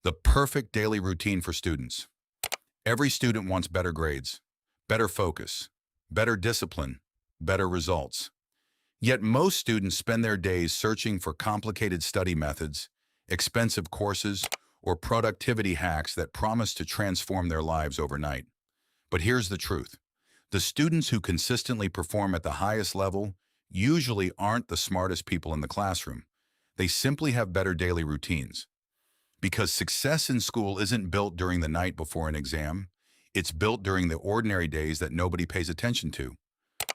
The perfect daily routine for students. Every student wants better grades, better focus, better discipline, better results. Yet most students spend their days searching for complicated study methods, expensive courses, or productivity hacks that promise to transform their lives overnight. But here's the truth. The students who consistently perform at the highest level usually aren't the smartest people in the classroom. They simply have better daily routines. Because success in school isn't built during the night before an exam, it's built during the ordinary days that nobody pays attention to.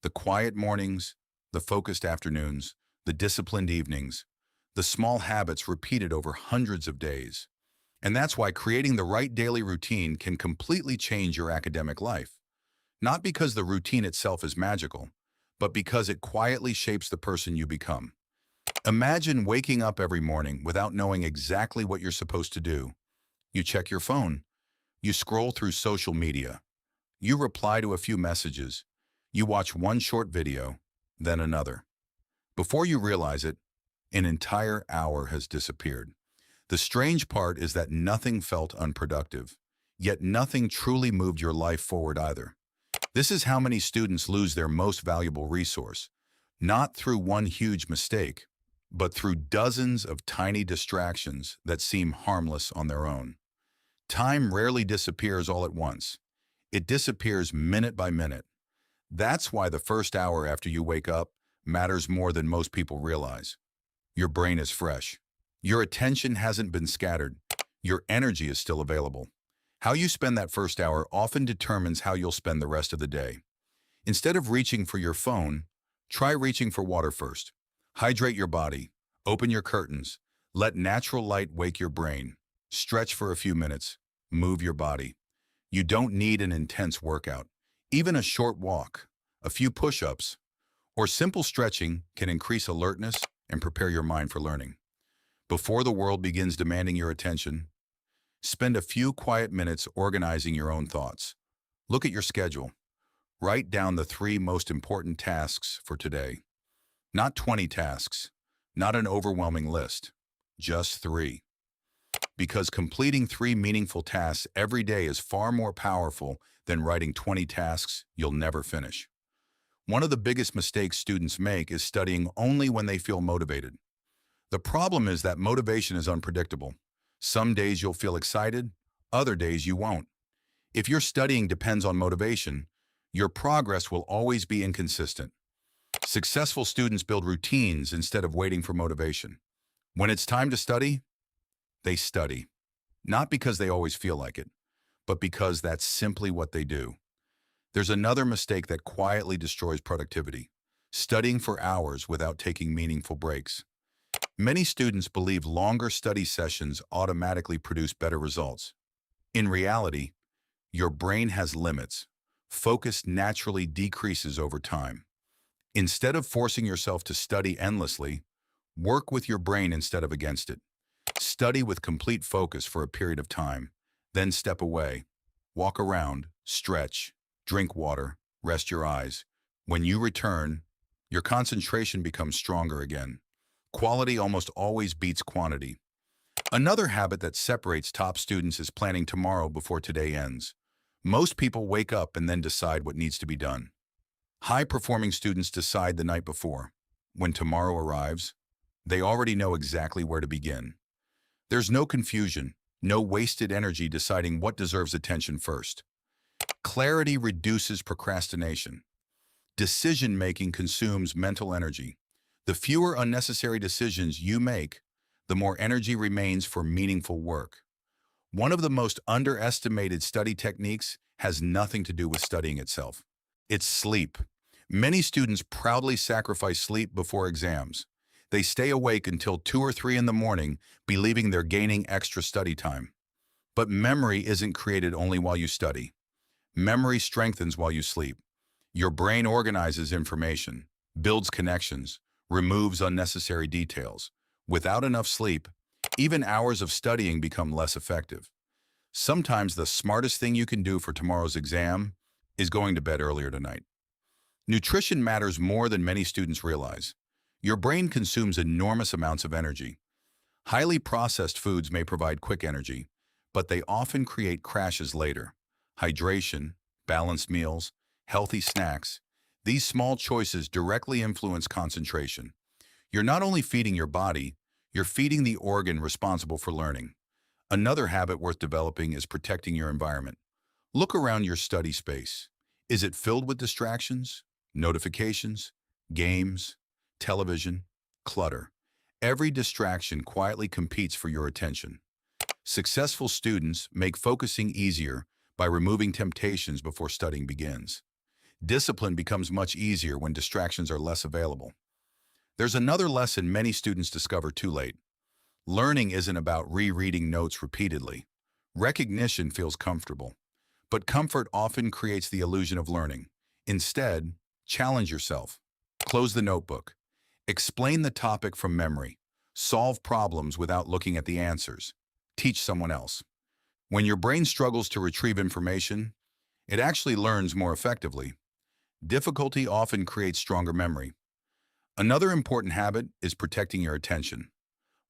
The quiet mornings, the focused afternoons, the disciplined evenings, the small habits repeated over hundreds of days. And that's why creating the right daily routine can completely change your academic life. Not because the routine itself is magical, but because it quietly shapes the person you become. Imagine waking up every morning without knowing exactly what you're supposed to do. You check your phone. You scroll through social media. You reply to a few messages. You watch one short video, then another. Before you realize it, an entire hour has disappeared. The strange part is that nothing felt unproductive, yet nothing truly moved your life forward either. This is how many students lose their most valuable resource, not through one huge mistake, but through dozens of tiny distractions that seem harmless on their own. Time rarely disappears all at once. It disappears minute by minute. That's why the first hour after you wake up matters more than most people realize. Your brain is fresh. Your attention hasn't been scattered. Your energy is still available. How you spend that first hour often determines how you'll spend the rest of the day. Instead of reaching for your phone, try reaching for water first. Hydrate your body. Open your curtains. Let natural light wake your brain. Stretch for a few minutes. Move your body. You don't need an intense workout. Even a short walk, a few push-ups, or simple stretching can increase alertness and prepare your mind for learning. Before the world begins demanding your attention, spend a few quiet minutes organizing your own thoughts. Look at your schedule. Write down the 3 most important tasks for today. Not 20 tasks, not an overwhelming list, just 3. Because completing 3 meaningful tasks every day is far more powerful than writing 20 tasks you'll never finish. One of the biggest mistakes students make is studying only when they feel motivated. The problem is that motivation is unpredictable. Some days you'll feel excited, other days you won't. If your studying depends on motivation, your progress will always be inconsistent. Successful students build routines instead of waiting for motivation. When it's time to study, they study. Not because they always feel like it, but because that's simply what they do. There's another mistake that quietly destroys productivity: studying for hours without taking meaningful breaks. Many students believe longer study sessions automatically produce better results. In reality, your brain has limits. Focus naturally decreases over time. Instead of forcing yourself to study endlessly, work with your brain instead of against it. Study with complete focus for a period of time, then step away. Walk around, stretch, drink water, rest your eyes. When you return, your concentration becomes stronger again. Quality almost always beats quantity. Another habit that separates top students is planning tomorrow before today ends. Most people wake up and then decide what needs to be done. High-performing students decide the night before. When tomorrow arrives, they already know exactly where to begin. There's no confusion, no wasted energy deciding what deserves attention first. Clarity reduces procrastination. Decision-making consumes mental energy. The fewer unnecessary decisions you make, the more energy remains for meaningful work. One of the most underestimated study techniques has nothing to do with studying itself. It's sleep. Many students proudly sacrifice sleep before exams. They stay awake until 2 or 3 in the morning, believing they're gaining extra study time. But memory isn't created only while you study. Memory strengthens while you sleep. Your brain organizes information, builds connections, removes unnecessary details. Without enough sleep, even hours of studying become less effective. Sometimes the smartest thing you can do for tomorrow's exam is going to bed earlier tonight. Nutrition matters more than many students realize. Your brain consumes enormous amounts of energy. Highly processed foods may provide quick energy, but they often create crashes later. Hydration, balanced meals, healthy snacks, these small choices directly influence concentration. You're not only feeding your body, you're feeding the organ responsible for learning. Another habit worth developing is protecting your environment. Look around your study space. Is it filled with distractions, notifications, games, television, clutter? Every distraction quietly competes for your attention. Successful students make focusing easier by removing temptations before studying begins. Discipline becomes much easier when distractions are less available. There's another lesson many students discover too late. Learning isn't about rereading notes repeatedly. Recognition feels comfortable, but comfort often creates the illusion of learning. Instead, challenge yourself. Close the notebook. Explain the topic from memory. Solve problems without looking at the answers. Teach someone else. When your brain struggles to retrieve information, it actually learns more effectively. Difficulty often creates stronger memory. Another important habit is protecting your attention.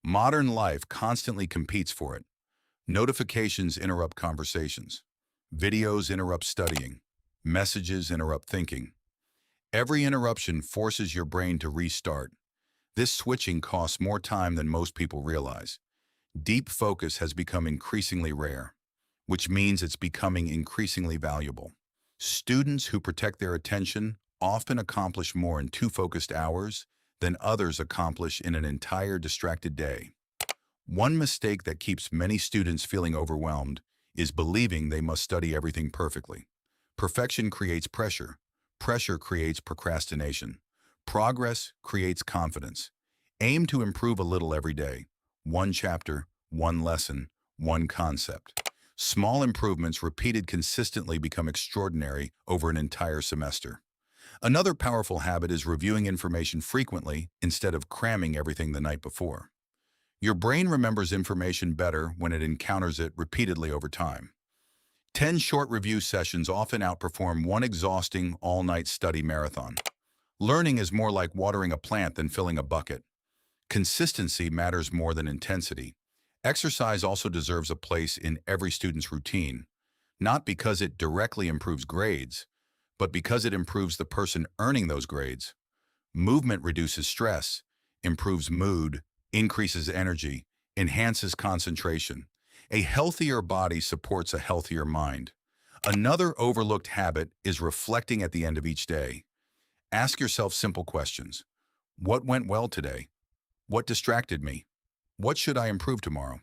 Modern life constantly competes for it. Notifications interrupt conversations. Videos interrupt studying. Messages interrupt thinking. Every interruption forces your brain to restart. This switching costs more time than most people realize. Deep focus has become increasingly rare, which means it's becoming increasingly valuable. Students who protect their attention often accomplish more in 2 focused hours than others accomplish in an entire distracted day. One mistake that keeps many students feeling overwhelmed is believing they must study everything perfectly. Perfection creates pressure. Pressure creates procrastination. Progress creates confidence. Aim to improve a little every day. One chapter, one lesson, one concept. Small improvements repeated consistently become extraordinary over an entire semester. Another powerful habit is reviewing information frequently instead of cramming everything the night before. Your brain remembers information better when it encounters it repeatedly over time. 10 short review sessions often outperform one exhausting all-night study marathon. Learning is more like watering a plant than filling a bucket. Consistency matters more than intensity. Exercise also deserves a place in every student's routine, not because it directly improves grades, but because it improves the person earning those grades. Movement reduces stress, improves mood, increases energy, enhances concentration. A healthier body supports a healthier mind. Another overlooked habit is reflecting at the end of each day. Ask yourself simple questions. What went well today? What distracted me? What should I improve tomorrow?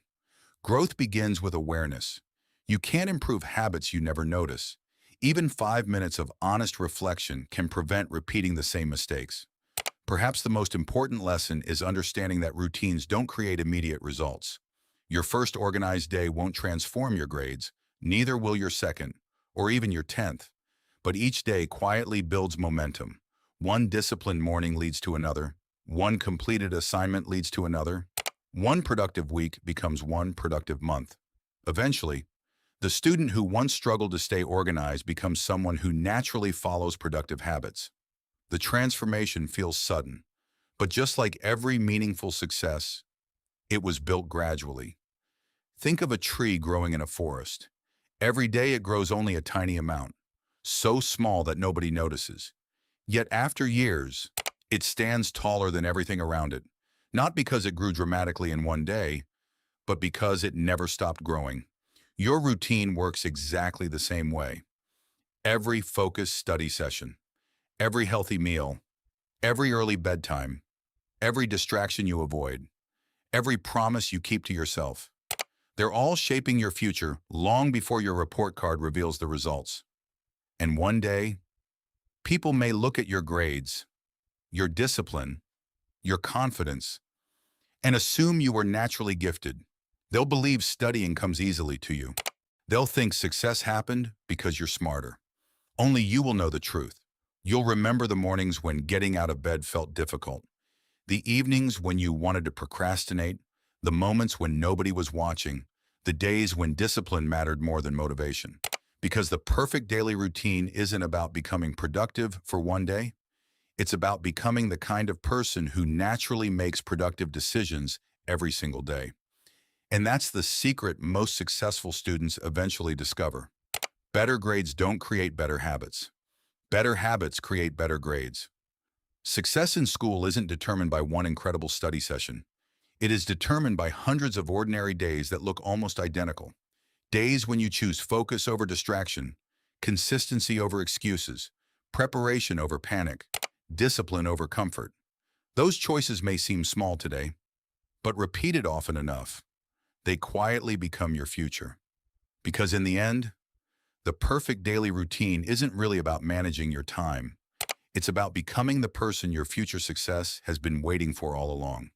Growth begins with awareness. You can't improve habits you never notice. Even 5 minutes of honest reflection can prevent repeating the same mistakes. Perhaps the most important lesson is understanding that routines don't create immediate results. Your first organized day won't transform your grades, neither will your second, or even your 10th. But each day quietly builds momentum. One disciplined morning leads to another. One completed assignment leads to another. One productive week becomes one productive month. Eventually, the student who once struggled to stay organized becomes someone who naturally follows productive habits. The transformation feels sudden, but just like every meaningful success, it was built gradually. Think of a tree growing in a forest. Every day it grows only a tiny amount, so small that nobody notices. Yet after years, it stands taller than everything around it, not because it grew dramatically in one day, but because it never stopped growing. Your routine works exactly the same way. Every focused study session, every healthy meal, every early bedtime, every distraction you avoid, every promise you keep to yourself. They're all shaping your future long before your report card reveals the results. And one day, people may look at your grades, your discipline, your confidence, and assume you were naturally gifted. They'll believe studying comes easily to you. They'll think success happened because you're smarter. Only you will know the truth. You'll remember the mornings when getting out of bed felt difficult, the evenings when you wanted to procrastinate, the moments when nobody was watching, the days when discipline mattered more than motivation. Because the perfect daily routine isn't about becoming productive for one day, it's about becoming the kind of person who naturally makes productive decisions every single day. And that's the secret most successful students eventually discover. Better grades don't create better habits. Better habits create better grades. Success in school isn't determined by one incredible study session. It is determined by hundreds of ordinary days that look almost identical. Days when you choose focus over distraction, consistency over excuses, preparation over panic, discipline over comfort. Those choices may seem small today, but repeated often enough, they quietly become your future. Because in the end, the perfect daily routine isn't really about managing your time. It's about becoming the person your future success has been waiting for all along.